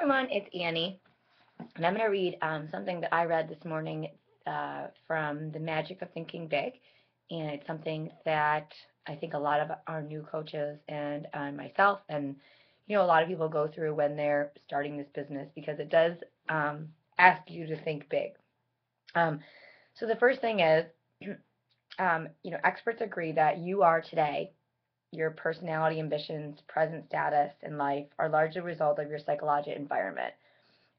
everyone, it's Annie, and I'm going to read something that I read this morning from The Magic of Thinking Big, and it's something that I think a lot of our new coaches and myself and a lot of people go through when they're starting this business because it does ask you to think big. Um, so the first thing is, experts agree that you are today. Your personality, ambitions, present status in life are largely a result of your psychological environment.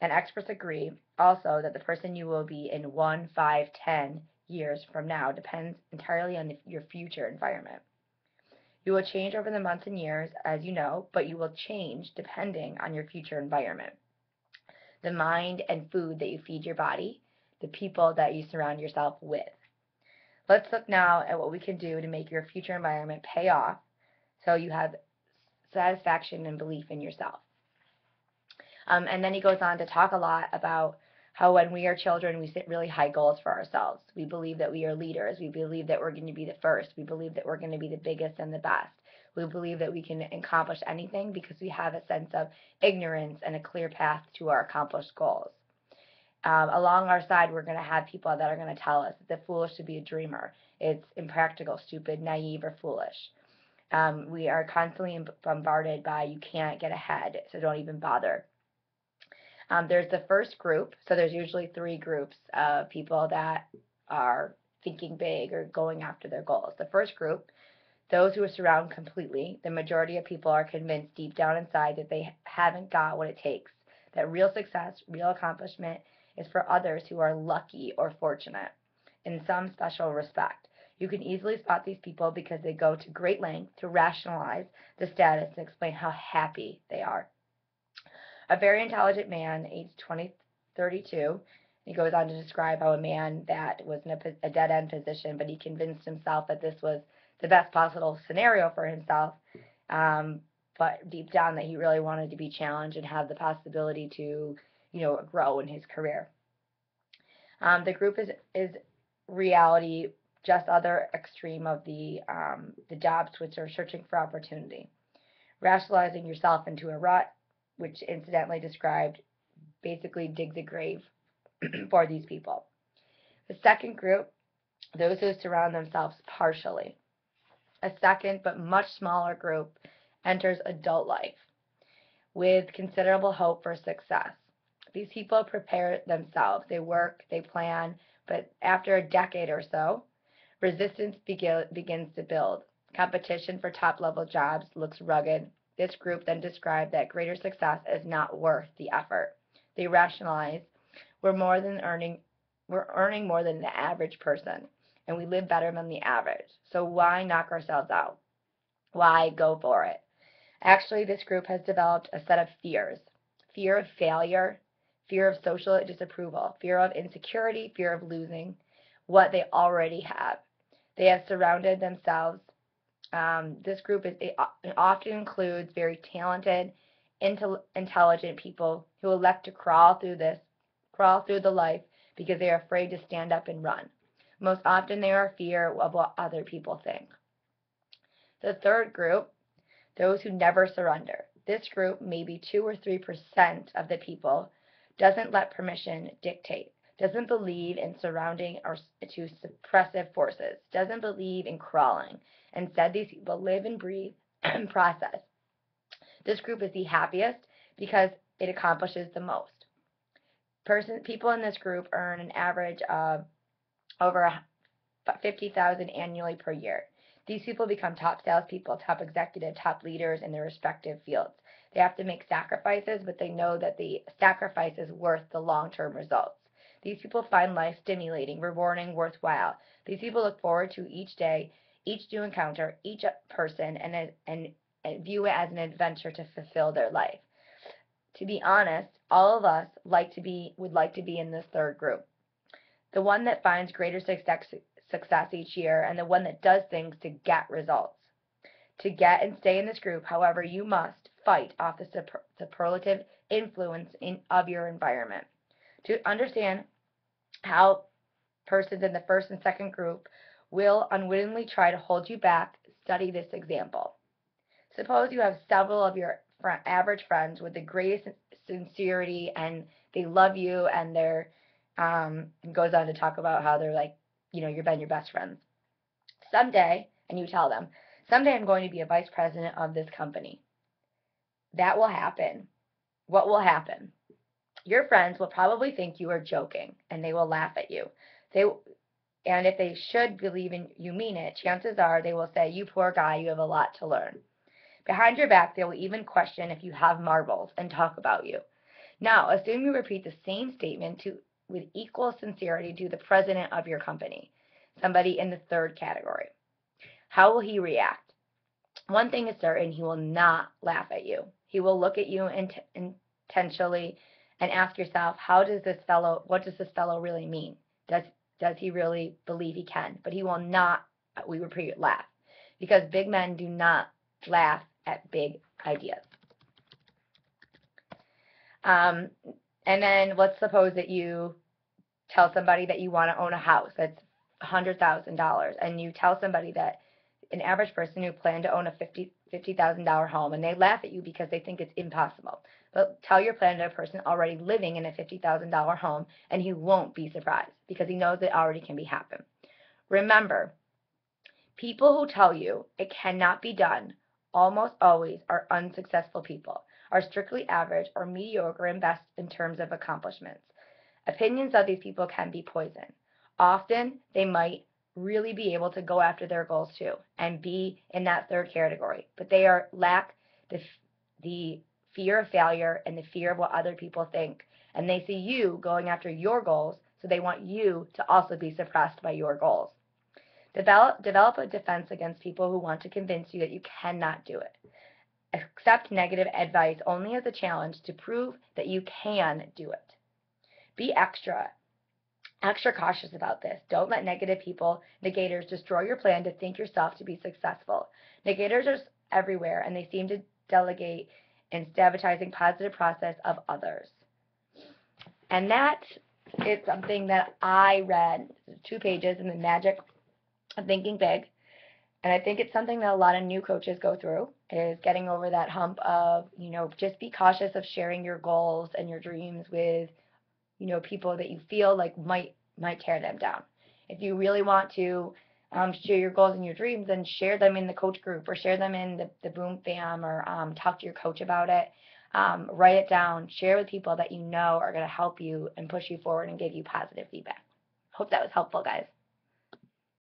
And experts agree also that the person you will be in 1, 5, 10 years from now depends entirely on your future environment. You will change over the months and years, as you know, but you will change depending on your future environment. The mind and food that you feed your body, the people that you surround yourself with. Let's look now at what we can do to make your future environment pay off so you have satisfaction and belief in yourself. And then he goes on to talk a lot about how when we are children, we set really high goals for ourselves. We believe that we are leaders. We believe that we're going to be the first. We believe that we're going to be the biggest and the best. We believe that we can accomplish anything because we have a sense of ignorance and a clear path to our accomplished goals. Along our side, we're going to have people that are going to tell us it's foolish to be a dreamer. It's impractical, stupid, naive, or foolish. We are constantly bombarded by you can't get ahead, so don't even bother. There's the first group, so there's usually three groups of people that are thinking big or going after their goals. The first group, those who are surrounded completely, the majority of people are convinced deep down inside that they haven't got what it takes, that real success, real accomplishment is for others who are lucky or fortunate in some special respect. You can easily spot these people because they go to great lengths to rationalize the status and explain how happy they are. A very intelligent man, aged 20, 32. He goes on to describe how a man that was in a dead end position, but he convinced himself that this was the best possible scenario for himself, but deep down that he really wanted to be challenged and have the possibility to, grow in his career. The group is reality, just other extreme of the jobs which are searching for opportunity, rationalizing yourself into a rut, which incidentally described basically digs a grave for these people. The second group, those who surround themselves partially. A second but much smaller group enters adult life with considerable hope for success. These people prepare themselves, they work, they plan, but after a decade or so, resistance begins to build. Competition for top level jobs looks rugged. This group then described that greater success is not worth the effort. They rationalize we're earning more than the average person, and we live better than the average. So why knock ourselves out? Why go for it? Actually, this group has developed a set of fears: fear of failure, fear of social disapproval, fear of insecurity, fear of losing what they already have. They have surrounded themselves. This group it often includes very talented, intelligent people who elect to crawl through the life because they are afraid to stand up and run. Most often, they are fear of what other people think. The third group, those who never surrender. This group, maybe 2 or 3% of the people, doesn't let permission dictate, doesn't believe in surrounding or to suppressive forces, doesn't believe in crawling. Instead, these people live and breathe and process. This group is the happiest because it accomplishes the most. People in this group earn an average of over 50,000 annually per year. These people become top salespeople, top executive, top leaders in their respective fields. They have to make sacrifices, but they know that the sacrifice is worth the long-term results. These people find life stimulating, rewarding, worthwhile. These people look forward to each day, each new encounter, each person, and view it as an adventure to fulfill their life. To be honest, all of us would like to be in this third group, the one that finds greater success each year, and the one that does things to get results. To get and stay in this group, however, you must fight off the superlative influence of your environment. To understand how persons in the first and second group will unwittingly try to hold you back, study this example. Suppose you have several of your average friends with the greatest sincerity, and they love you, and they're and goes on to talk about how they're like, you've been your best friends. Someday, and you tell them, someday I'm going to be a vice president of this company. That will happen. What will happen? Your friends will probably think you are joking, and they will laugh at you. They And if they should believe you mean it, chances are they will say, "You poor guy, you have a lot to learn." Behind your back, they will even question if you have marbles and talk about you. Now, assume you repeat the same statement with equal sincerity to the president of your company, somebody in the third category. How will he react? One thing is certain, he will not laugh at you. He will look at you intentionally and ask yourself, what does this fellow really mean? Does he really believe he can? But he will not, we repeat, laugh. Because big men do not laugh at big ideas. And then let's suppose that you tell somebody that you want to own a house that's $100,000, and you tell somebody that an average person who planned to own a $50,000 home, and they laugh at you because they think it's impossible. But tell your plan to a person already living in a $50,000 home, and he won't be surprised because he knows it already can be happen. Remember, people who tell you it cannot be done almost always are unsuccessful people, are strictly average or mediocre in best in terms of accomplishments. Opinions of these people can be poison. Often, they might really be able to go after their goals too and be in that third category, but they lack the fear of failure and the fear of what other people think, and they see you going after your goals, so they want you to also be suppressed by your goals. Develop a defense against people who want to convince you that you cannot do it. Accept negative advice only as a challenge to prove that you can do it. Be extra cautious about this. Don't let negative people, negators, destroy your plan to think yourself to be successful. Negators are everywhere, and they seem to delegate in sabotaging positive process of others. And that is something that I read, 2 pages in The Magic of Thinking Big. And I think it's something that a lot of new coaches go through, is getting over that hump of, just be cautious of sharing your goals and your dreams with people that you feel like might tear them down. If you really want to share your goals and your dreams, then share them in the coach group, or share them in the Boom Fam, or talk to your coach about it. Write it down. Share with people that you know are going to help you and push you forward and give you positive feedback. Hope that was helpful, guys.